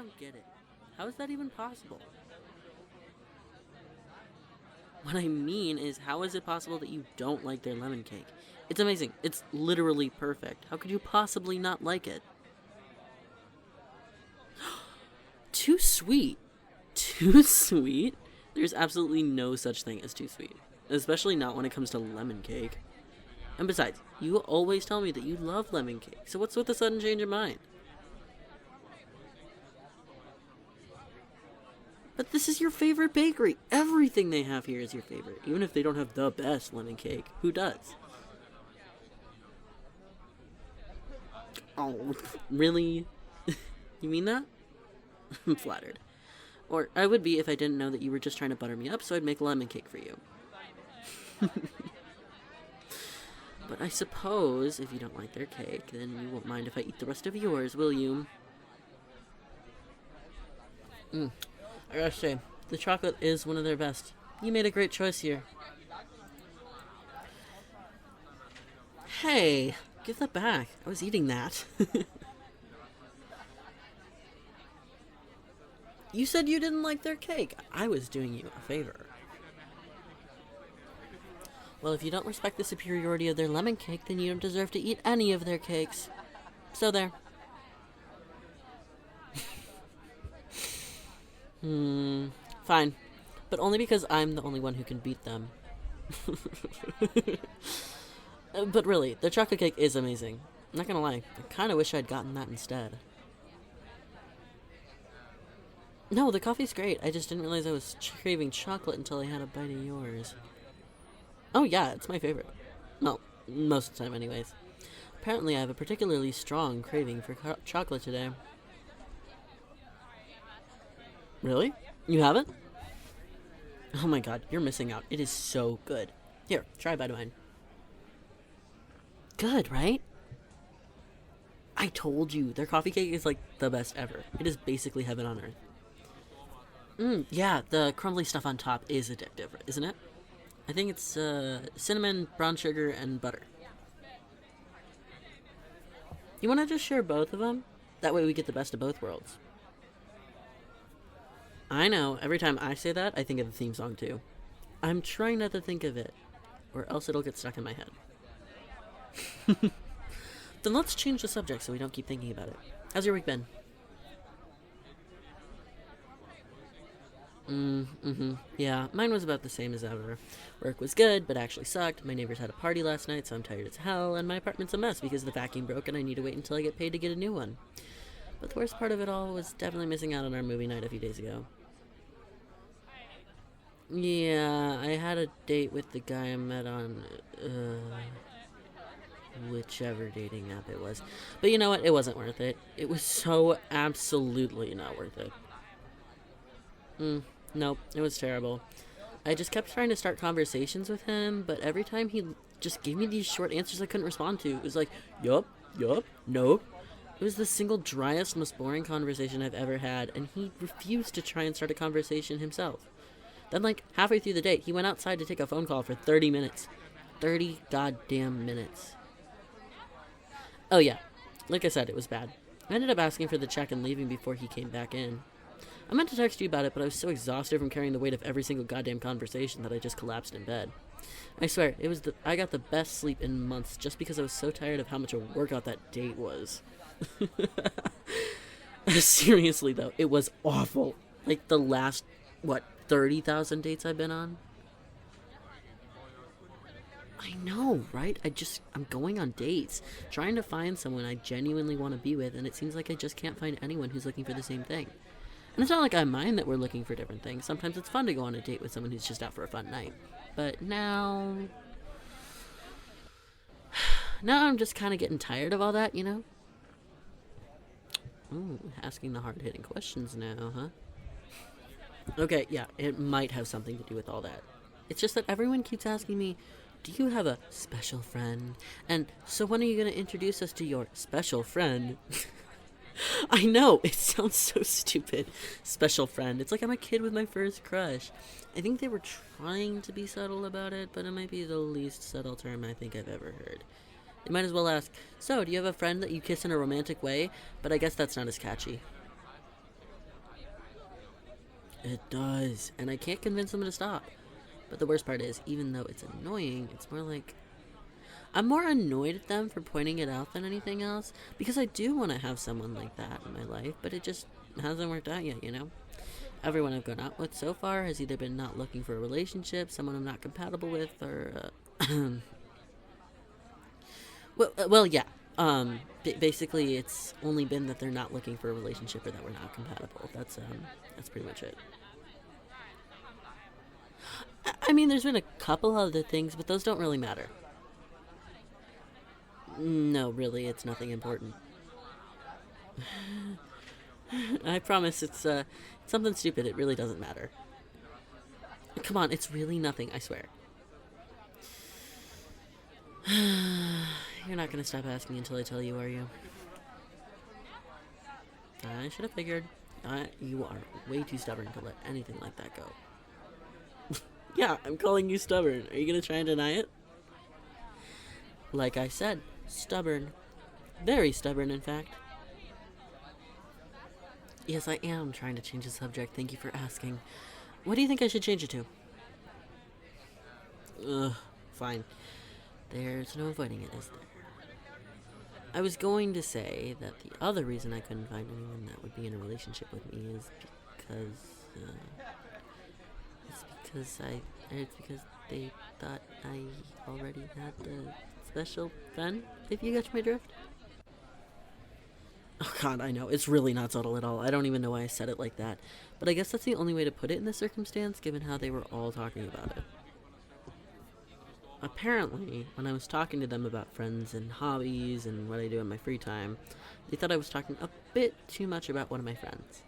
don't get it. How is that even possible? What I mean is, how is it possible that you don't like their lemon cake? It's amazing. It's literally perfect. How could you possibly not like it? Too sweet. Too sweet? There's absolutely no such thing as too sweet. Especially not when it comes to lemon cake. And besides, you always tell me that you love lemon cake, so what's with the sudden change of mind? But this is your favorite bakery. Everything they have here is your favorite. Even if they don't have the best lemon cake. Who does? Oh, really? You mean that? I'm flattered. Or I would be if I didn't know that you were just trying to butter me up, so I'd make lemon cake for you. But I suppose if you don't like their cake, then you won't mind if I eat the rest of yours, will you? I gotta say, the chocolate is one of their best. You made a great choice here. Hey, give that back. I was eating that. You said you didn't like their cake. I was doing you a favor. Well, if you don't respect the superiority of their lemon cake, then you don't deserve to eat any of their cakes. So there. Fine. But only because I'm the only one who can beat them. But really, their chocolate cake is amazing. I'm not gonna lie, I kinda wish I'd gotten that instead. No, the coffee's great. I just didn't realize I was craving chocolate until I had a bite of yours. Oh yeah, it's my favorite. Well, most of the time anyways. Apparently I have a particularly strong craving for chocolate today. Really? You haven't? Oh my god, you're missing out. It is so good. Here, try a bite of mine. Good, right? I told you, their coffee cake is like the best ever. It is basically heaven on earth. Yeah, the crumbly stuff on top is addictive, isn't it? I think it's cinnamon, brown sugar, and butter. You want to just share both of them? That way we get the best of both worlds. I know, every time I say that, I think of the theme song too. I'm trying not to think of it, or else it'll get stuck in my head. Then let's change the subject so we don't keep thinking about it. How's your week been? Yeah, mine was about the same as ever. Work was good, but actually sucked. My neighbors had a party last night, so I'm tired as hell, and my apartment's a mess because the vacuum broke and I need to wait until I get paid to get a new one. But the worst part of it all was definitely missing out on our movie night a few days ago. Yeah, I had a date with the guy I met on, whichever dating app it was. But you know what? It wasn't worth it. It was so absolutely not worth it. Nope, it was terrible. I just kept trying to start conversations with him, but every time he just gave me these short answers I couldn't respond to. It was like, yup, nope. It was the single driest, most boring conversation I've ever had, and he refused to try and start a conversation himself. Then, like, halfway through the date, he went outside to take a phone call for 30 minutes. 30 goddamn minutes. Oh yeah, like I said, it was bad. I ended up asking for the check and leaving before he came back in. I meant to text you about it, but I was so exhausted from carrying the weight of every single goddamn conversation that I just collapsed in bed. I swear, I got the best sleep in months just because I was so tired of how much a workout that date was. Seriously though, it was awful. Like the last, 30,000 dates I've been on? I know, right? I'm going on dates, trying to find someone I genuinely want to be with, and it seems like I just can't find anyone who's looking for the same thing. And it's not like I mind that we're looking for different things. Sometimes it's fun to go on a date with someone who's just out for a fun night. But now I'm just kind of getting tired of all that, you know? Ooh, asking the hard-hitting questions now, huh? Okay, yeah, it might have something to do with all that. It's just that everyone keeps asking me, do you have a special friend? And so when are you going to introduce us to your special friend? I know, it sounds so stupid. Special friend. It's like I'm a kid with my first crush. I think they were trying to be subtle about it, but it might be the least subtle term I think I've ever heard. They might as well ask, so, do you have a friend that you kiss in a romantic way? But I guess that's not as catchy. It does, and I can't convince him to stop. But the worst part is, even though it's annoying, it's more like I'm more annoyed at them for pointing it out than anything else, because I do want to have someone like that in my life, but it just hasn't worked out yet, you know? Everyone I've gone out with so far has either been not looking for a relationship, someone I'm not compatible with, or well, yeah. Basically, it's only been that they're not looking for a relationship or that we're not compatible. That's pretty much it. I mean, there's been a couple other things, but those don't really matter. No, really, it's nothing important. I promise it's something stupid. It really doesn't matter. Come on, it's really nothing, I swear. You're not gonna stop asking until I tell you, are you? I should have figured. You are way too stubborn to let anything like that go. Yeah, I'm calling you stubborn. Are you gonna try and deny it? Like I said, stubborn. Very stubborn, in fact. Yes, I am trying to change the subject. Thank you for asking. What do you think I should change it to? Ugh, fine. There's no avoiding it, is there? I was going to say that the other reason I couldn't find anyone that would be in a relationship with me is because it's because they thought I already had a special friend, if you catch my drift. Oh god, I know, it's really not subtle at all. I don't even know why I said it like that. But I guess that's the only way to put it in this circumstance, given how they were all talking about it. Apparently, when I was talking to them about friends and hobbies and what I do in my free time, they thought I was talking a bit too much about one of my friends.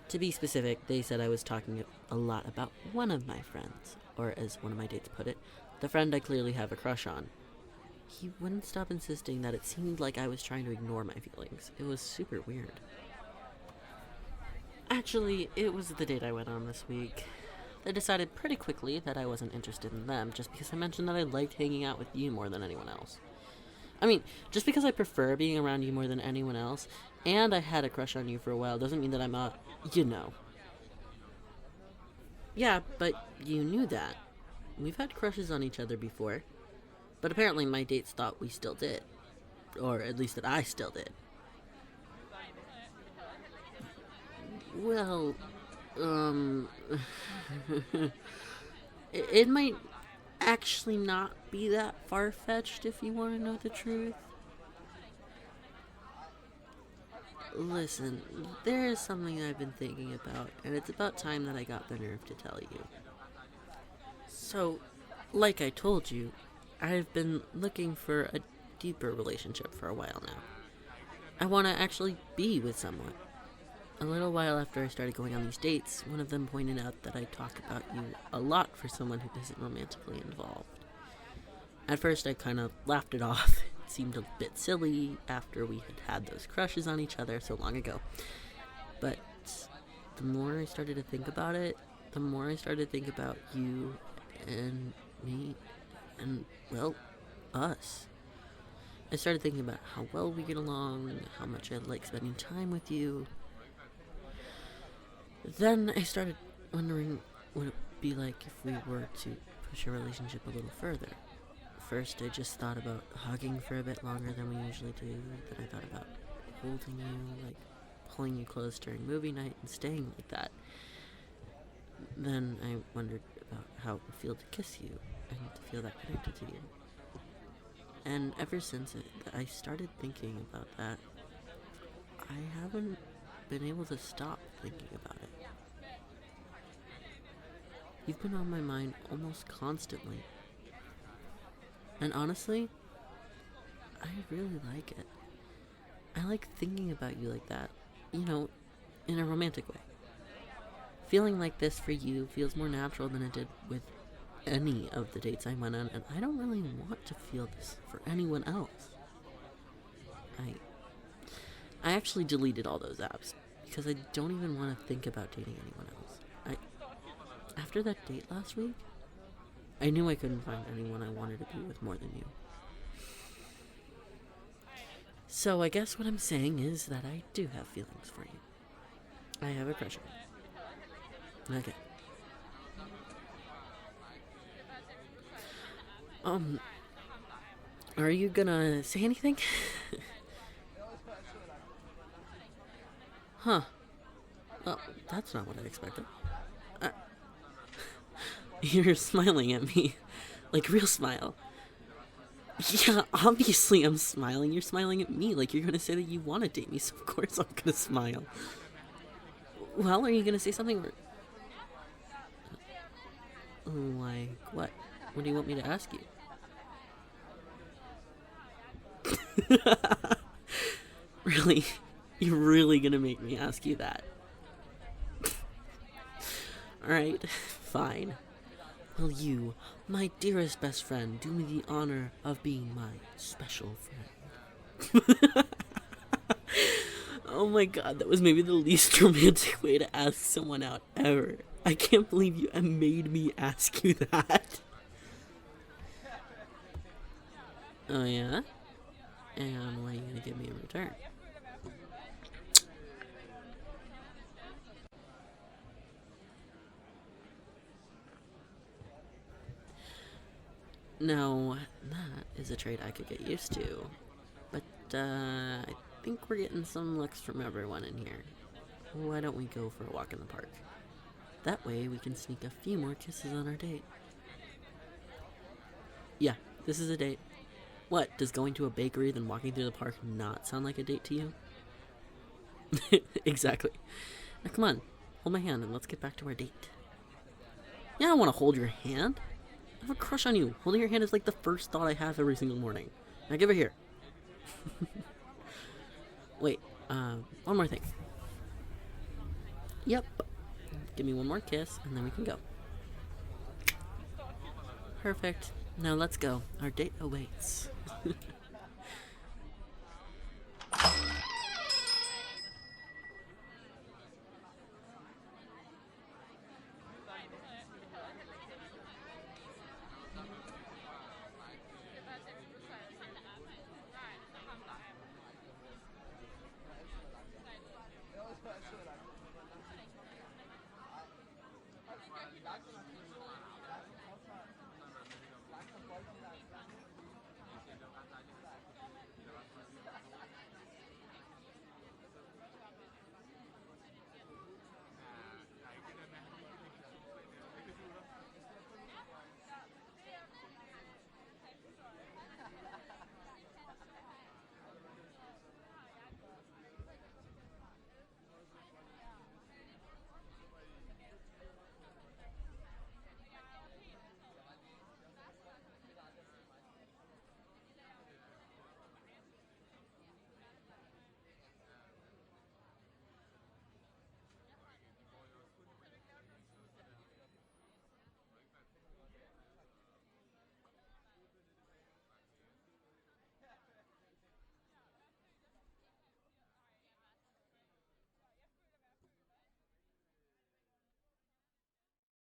To be specific, they said I was talking a lot about one of my friends, or as one of my dates put it, the friend I clearly have a crush on. He wouldn't stop insisting that it seemed like I was trying to ignore my feelings. It was super weird. Actually, it was the date I went on this week. They decided pretty quickly that I wasn't interested in them just because I mentioned that I liked hanging out with you more than anyone else. I mean, just because I prefer being around you more than anyone else, and I had a crush on you for a while, doesn't mean that I'm a, you know. Yeah, but you knew that. We've had crushes on each other before. But apparently my dates thought we still did. Or at least that I still did. Well, it might actually not be that far-fetched if you want to know the truth. Listen, there is something I've been thinking about, and it's about time that I got the nerve to tell you. So, like I told you, I've been looking for a deeper relationship for a while now. I want to actually be with someone. A little while after I started going on these dates, one of them pointed out that I talk about you a lot for someone who isn't romantically involved. At first I kind of laughed it off. It seemed a bit silly after we had those crushes on each other so long ago. But the more I started to think about it, the more I started to think about you and me and, well, us. I started thinking about how well we get along, how much I like spending time with you. Then I started wondering what it would be like if we were to push our relationship a little further. First, I just thought about hugging for a bit longer than we usually do. Then I thought about holding you, like pulling you close during movie night and staying like that. Then I wondered about how it would feel to kiss you and to feel that connected to you. And ever since I started thinking about that, I haven't been able to stop thinking about it. You've been on my mind almost constantly. And honestly, I really like it. I like thinking about you like that, you know, in a romantic way. Feeling like this for you feels more natural than it did with any of the dates I went on, and I don't really want to feel this for anyone else. I actually deleted all those apps because I don't even want to think about dating anyone else. After that date last week, I knew I couldn't find anyone I wanted to be with more than you. So I guess what I'm saying is that I do have feelings for you. I have a crush on you. Okay. Are you gonna say anything? Huh. Oh, that's not what I expected. You're smiling at me. Like, real smile. Yeah, obviously I'm smiling. You're smiling at me. Like, you're gonna say that you wanna date me, so of course I'm gonna smile. Well, are you gonna say something? Like, what? What do you want me to ask you? Really? You're really gonna make me ask you that? Alright, fine. Will you, my dearest best friend, do me the honor of being my special friend? Oh my god, that was maybe the least romantic way to ask someone out ever. I can't believe you made me ask you that. Oh yeah? And what are you gonna give me in return? Now, that is a trait I could get used to. But, I think we're getting some looks from everyone in here. Why don't we go for a walk in the park? That way we can sneak a few more kisses on our date. Yeah, this is a date. What, does going to a bakery then walking through the park not sound like a date to you? Exactly. Now come on, hold my hand and let's get back to our date. Yeah, I don't want to hold your hand. I have a crush on you. Holding your hand is like the first thought I have every single morning. Now give it here. Wait, one more thing. Yep. Give me one more kiss and then we can go. Perfect. Now let's go. Our date awaits.